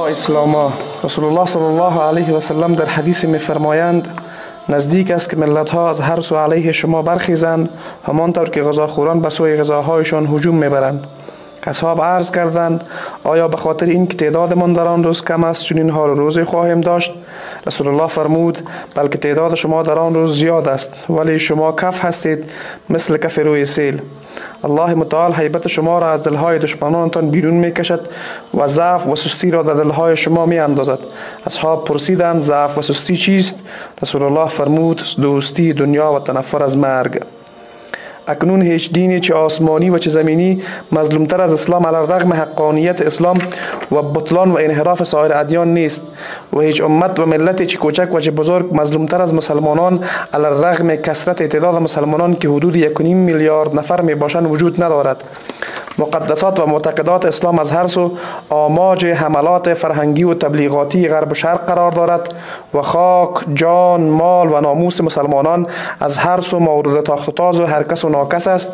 اسلاما رسول الله صلی الله علیه و سلم در حدیث می‌فرمایند نزدیک است که ملت‌ها از هر سو علیه شما برخیزند همانطور که غذاخوران به سوی غذاهایشان هجوم می‌برند. اصحاب عرض کردند آیا به خاطر این که تعدادمان در آن روز کم است چنین حال روزی خواهیم داشت؟ رسول الله فرمود بلکه تعداد شما در آن روز زیاد است ولی شما کف هستید مثل کف روی سیل. الله متعال هیبت شما را از دلهای دشمنانتان بیرون میکشد و ضعف و سستی را در دلهای شما میاندازد. اصحاب پرسیدند ضعف و سستی چیست؟ رسول الله فرمود دوستی دنیا و تنفر از مرگ. اکنون هیچ دینی چه آسمانی و چه زمینی مظلومتر از اسلام علی الرغم حقانیت اسلام و بطلان و انحراف سایر ادیان نیست و هیچ امت و ملتی چه کوچک و چه بزرگ مظلومتر از مسلمانان علی الرغم کثرت تعداد مسلمانان که حدود 1.5 میلیارد نفر می باشند وجود ندارد. مقدسات و معتقدات اسلام از هر سو آماج حملات فرهنگی و تبلیغاتی غرب و شرق قرار دارد و خاک، جان، مال و ناموس مسلمانان از هر سو مورد تاخت و تاز و هر کس و ناکس است.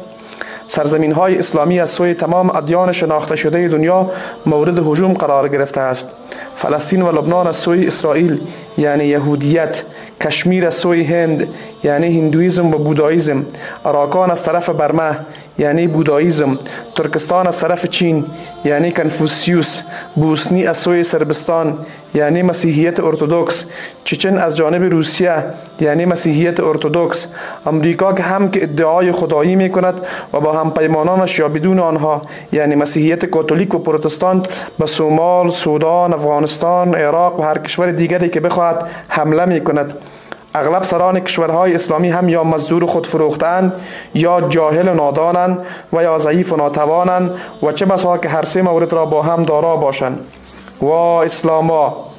سرزمین های اسلامی از سوی تمام ادیان شناخته شده دنیا مورد هجوم قرار گرفته است. فلسطین و لبنان از سوی اسرائیل یعنی یهودیت، کشمیر از سوی هند یعنی هندویزم و بوداییزم، اراکان از طرف برمه یعنی بوداییزم، ترکستان از طرف چین یعنی کنفوسیوس، بوسنی از سوی سربستان یعنی مسیحیت ارتدوکس، چچن از جانب روسیه یعنی مسیحیت ارتدوکس، امریکا که هم که ادعای خدایی می کند و با هم پیمانانش یا بدون آنها یعنی مسیحیت کاتولیک و پروتستانت به صومال، سودان، افغانستان، عراق و هر کشور دیگری که بخواهد حمله می کند. اغلب سران کشورهای اسلامی هم یا مزدور خود فروختند یا جاهل و نادانند و یا ضعیف و ناتوانند و چه بسا که هر سه مورد را با هم دارا باشند. و اسلاما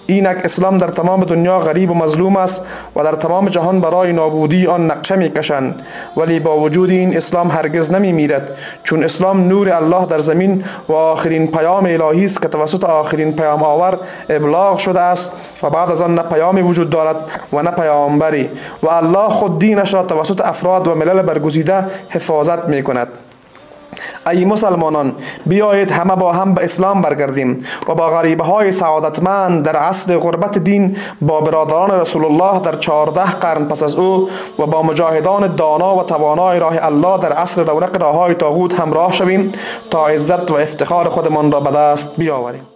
اینک اسلام در تمام دنیا غریب و مظلوم است و در تمام جهان برای نابودی آن نقشه می‌کشند، ولی با وجود این اسلام هرگز نمی‌میرد، چون اسلام نور الله در زمین و آخرین پیام الهی است که توسط آخرین پیام آور ابلاغ شده است و بعد از آن نه پیامی وجود دارد و نه پیامبری و الله خود دینش را توسط افراد و ملل برگزیده حفاظت می‌کند. ای مسلمانان بیایید همه با هم به اسلام برگردیم و با غریبه های سعادتمند در عصر غربت دین با برادران رسول الله در 14 قرن پس از او و با مجاهدان دانا و توانای راه الله در عصر رونق راههای طاغوت همراه شویم تا عزت و افتخار خودمان را به دست بیاوریم.